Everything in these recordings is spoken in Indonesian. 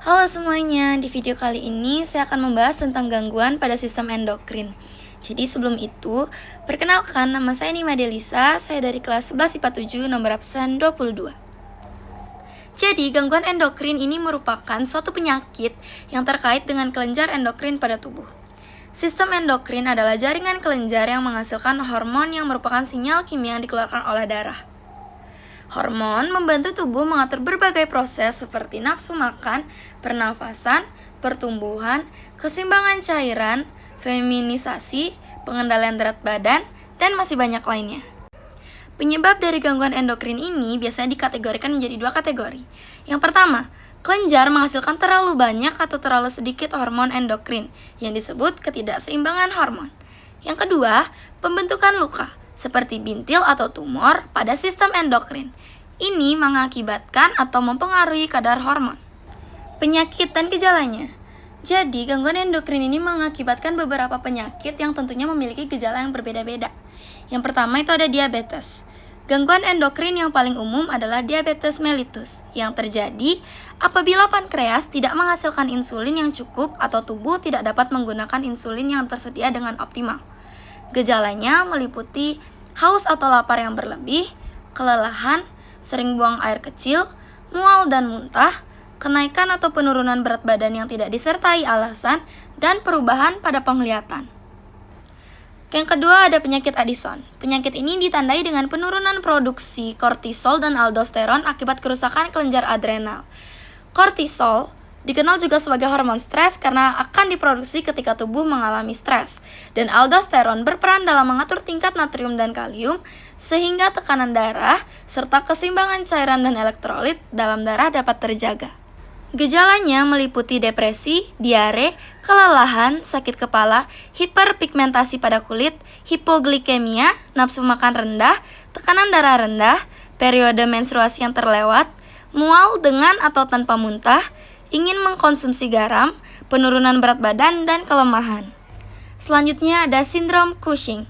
Halo semuanya, di video kali ini saya akan membahas tentang gangguan pada sistem endokrin. Jadi sebelum itu, perkenalkan nama saya Nima Delisa, saya dari kelas 11 IPA 7 nomor absen 22. Jadi gangguan endokrin ini merupakan suatu penyakit yang terkait dengan kelenjar endokrin pada tubuh. Sistem endokrin adalah jaringan kelenjar yang menghasilkan hormon yang merupakan sinyal kimia yang dikeluarkan oleh darah. Hormon membantu tubuh mengatur berbagai proses seperti nafsu makan, pernafasan, pertumbuhan, keseimbangan cairan, feminisasi, pengendalian berat badan, dan masih banyak lainnya. Penyebab dari gangguan endokrin ini biasanya dikategorikan menjadi dua kategori. Yang pertama, kelenjar menghasilkan terlalu banyak atau terlalu sedikit hormon endokrin yang disebut ketidakseimbangan hormon. Yang kedua, pembentukan luka seperti bintil atau tumor pada sistem endokrin. Ini mengakibatkan atau mempengaruhi kadar hormon. Penyakit dan gejalanya. Jadi, gangguan endokrin ini mengakibatkan beberapa penyakit yang tentunya memiliki gejala yang berbeda-beda. Yang pertama itu ada diabetes. Gangguan endokrin yang paling umum adalah diabetes mellitus yang terjadi apabila pankreas tidak menghasilkan insulin yang cukup atau tubuh tidak dapat menggunakan insulin yang tersedia dengan optimal. Gejalanya meliputi haus atau lapar yang berlebih, kelelahan, sering buang air kecil, mual dan muntah, kenaikan atau penurunan berat badan yang tidak disertai alasan, dan perubahan pada penglihatan. Yang kedua ada penyakit Addison. Penyakit ini ditandai dengan penurunan produksi kortisol dan aldosteron akibat kerusakan kelenjar adrenal. Kortisol dikenal juga sebagai hormon stres karena akan diproduksi ketika tubuh mengalami stres. Dan aldosteron berperan dalam mengatur tingkat natrium dan kalium sehingga tekanan darah serta keseimbangan cairan dan elektrolit dalam darah dapat terjaga. Gejalanya meliputi depresi, diare, kelelahan, sakit kepala, hiperpigmentasi pada kulit, hipoglikemia, nafsu makan rendah, tekanan darah rendah, periode menstruasi yang terlewat, mual dengan atau tanpa muntah, ingin mengkonsumsi garam, penurunan berat badan, dan kelemahan. Selanjutnya ada sindrom Cushing.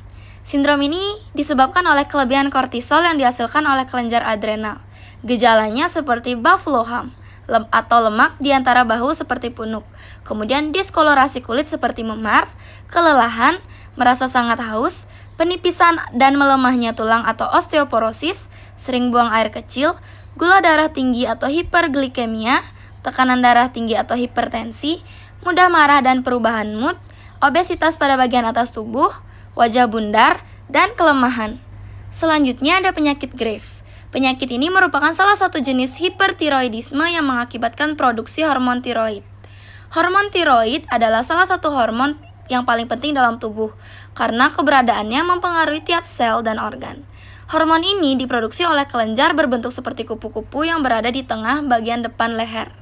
Sindrom ini disebabkan oleh kelebihan kortisol yang dihasilkan oleh kelenjar adrenal. Gejalanya seperti buffalo hump atau lemak di antara bahu seperti punuk. Kemudian diskolorasi kulit seperti memar, kelelahan, merasa sangat haus, penipisan dan melemahnya tulang atau osteoporosis, sering buang air kecil, gula darah tinggi atau hiperglikemia, tekanan darah tinggi atau hipertensi, mudah marah dan perubahan mood, obesitas pada bagian atas tubuh, wajah bundar, dan kelemahan. Selanjutnya ada penyakit Graves. Penyakit ini merupakan salah satu jenis hipertiroidisme yang mengakibatkan produksi hormon tiroid. Hormon tiroid adalah salah satu hormon yang paling penting dalam tubuh karena keberadaannya mempengaruhi tiap sel dan organ. Hormon ini diproduksi oleh kelenjar berbentuk seperti kupu-kupu yang berada di tengah bagian depan leher.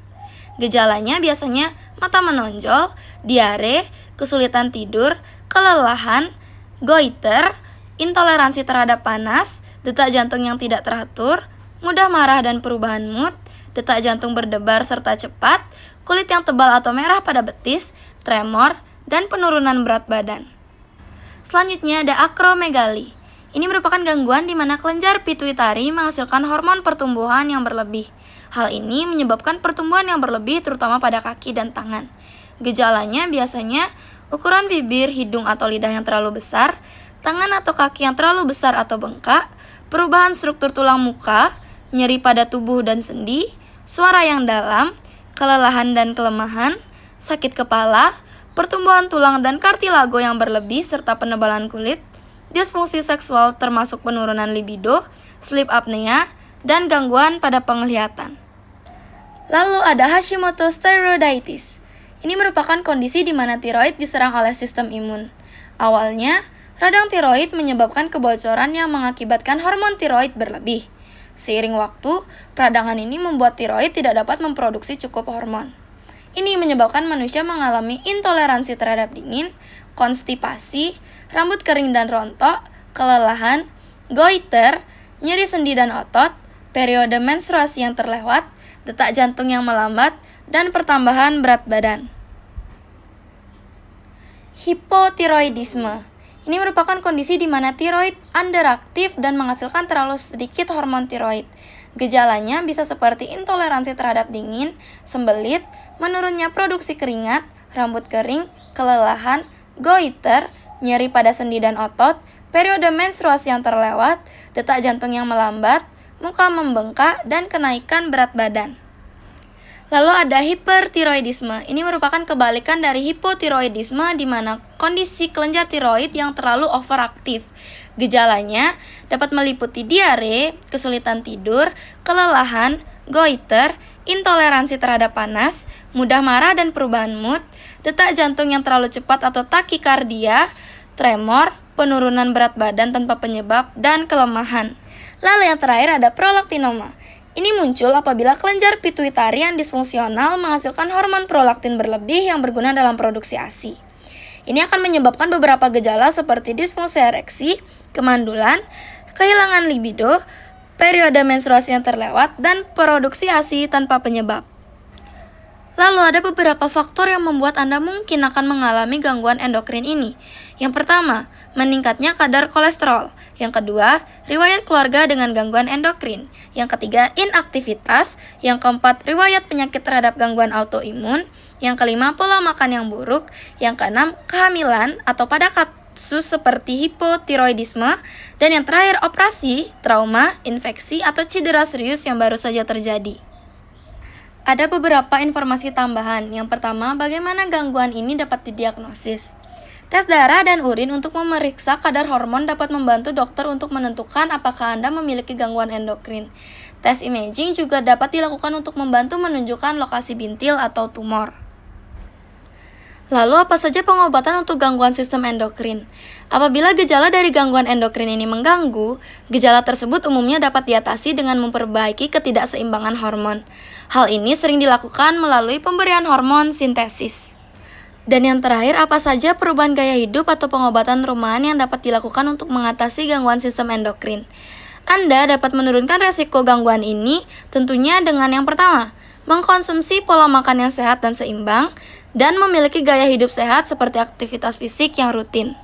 Gejalanya biasanya mata menonjol, diare, kesulitan tidur, kelelahan, goiter, intoleransi terhadap panas, detak jantung yang tidak teratur, mudah marah dan perubahan mood, detak jantung berdebar serta cepat, kulit yang tebal atau merah pada betis, tremor, dan penurunan berat badan. Selanjutnya ada akromegali. Ini merupakan gangguan di mana kelenjar pituitari menghasilkan hormon pertumbuhan yang berlebih. Hal ini menyebabkan pertumbuhan yang berlebih terutama pada kaki dan tangan. Gejalanya biasanya ukuran bibir, hidung atau lidah yang terlalu besar, tangan atau kaki yang terlalu besar atau bengkak, perubahan struktur tulang muka, nyeri pada tubuh dan sendi, suara yang dalam, kelelahan dan kelemahan, sakit kepala, pertumbuhan tulang dan kartilago yang berlebih serta penebalan kulit, disfungsi seksual termasuk penurunan libido, sleep apnea, dan gangguan pada penglihatan. Lalu ada Hashimoto's thyroiditis. Ini merupakan kondisi di mana tiroid diserang oleh sistem imun. Awalnya, radang tiroid menyebabkan kebocoran yang mengakibatkan hormon tiroid berlebih. Seiring waktu, peradangan ini membuat tiroid tidak dapat memproduksi cukup hormon. Ini menyebabkan manusia mengalami intoleransi terhadap dingin, konstipasi, rambut kering dan rontok, kelelahan, goiter, nyeri sendi dan otot, periode menstruasi yang terlewat, detak jantung yang melambat, dan pertambahan berat badan. Hipotiroidisme. Ini merupakan kondisi di mana tiroid underaktif dan menghasilkan terlalu sedikit hormon tiroid. Gejalanya bisa seperti intoleransi terhadap dingin, sembelit, menurunnya produksi keringat, rambut kering, kelelahan, goiter, nyeri pada sendi dan otot, periode menstruasi yang terlewat, detak jantung yang melambat, muka membengkak, dan kenaikan berat badan. Lalu ada hipertiroidisme. Ini merupakan kebalikan dari hipotiroidisme di mana kondisi kelenjar tiroid yang terlalu overaktif. Gejalanya dapat meliputi diare, kesulitan tidur, kelelahan, goiter, intoleransi terhadap panas, mudah marah dan perubahan mood, detak jantung yang terlalu cepat atau takikardia, tremor, penurunan berat badan tanpa penyebab, dan kelemahan. Lalu yang terakhir ada prolaktinoma. Ini muncul apabila kelenjar pituitari yang disfungsional menghasilkan hormon prolaktin berlebih yang berguna dalam produksi ASI. Ini akan menyebabkan beberapa gejala seperti disfungsi ereksi, kemandulan, kehilangan libido, periode menstruasi yang terlewat, dan produksi ASI tanpa penyebab. Lalu ada beberapa faktor yang membuat Anda mungkin akan mengalami gangguan endokrin ini. Yang pertama, meningkatnya kadar kolesterol. Yang kedua, riwayat keluarga dengan gangguan endokrin. Yang ketiga, inaktivitas. Yang keempat, riwayat penyakit terhadap gangguan autoimun. Yang kelima, pola makan yang buruk. Yang keenam, kehamilan atau pada kasus seperti hipotiroidisme. Dan yang terakhir, operasi, trauma, infeksi, atau cedera serius yang baru saja terjadi. Ada beberapa informasi tambahan. Yang pertama, bagaimana gangguan ini dapat didiagnosis. Tes darah dan urin untuk memeriksa kadar hormon dapat membantu dokter untuk menentukan apakah Anda memiliki gangguan endokrin. Tes imaging juga dapat dilakukan untuk membantu menunjukkan lokasi bintil atau tumor. Lalu apa saja pengobatan untuk gangguan sistem endokrin? Apabila gejala dari gangguan endokrin ini mengganggu, gejala tersebut umumnya dapat diatasi dengan memperbaiki ketidakseimbangan hormon. Hal ini sering dilakukan melalui pemberian hormon sintesis. Dan yang terakhir, apa saja perubahan gaya hidup atau pengobatan rumahan yang dapat dilakukan untuk mengatasi gangguan sistem endokrin? Anda dapat menurunkan resiko gangguan ini tentunya dengan yang pertama, mengkonsumsi pola makan yang sehat dan seimbang, dan memiliki gaya hidup sehat seperti aktivitas fisik yang rutin.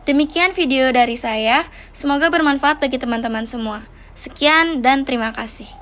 Demikian video dari saya, semoga bermanfaat bagi teman-teman semua. Sekian dan terima kasih.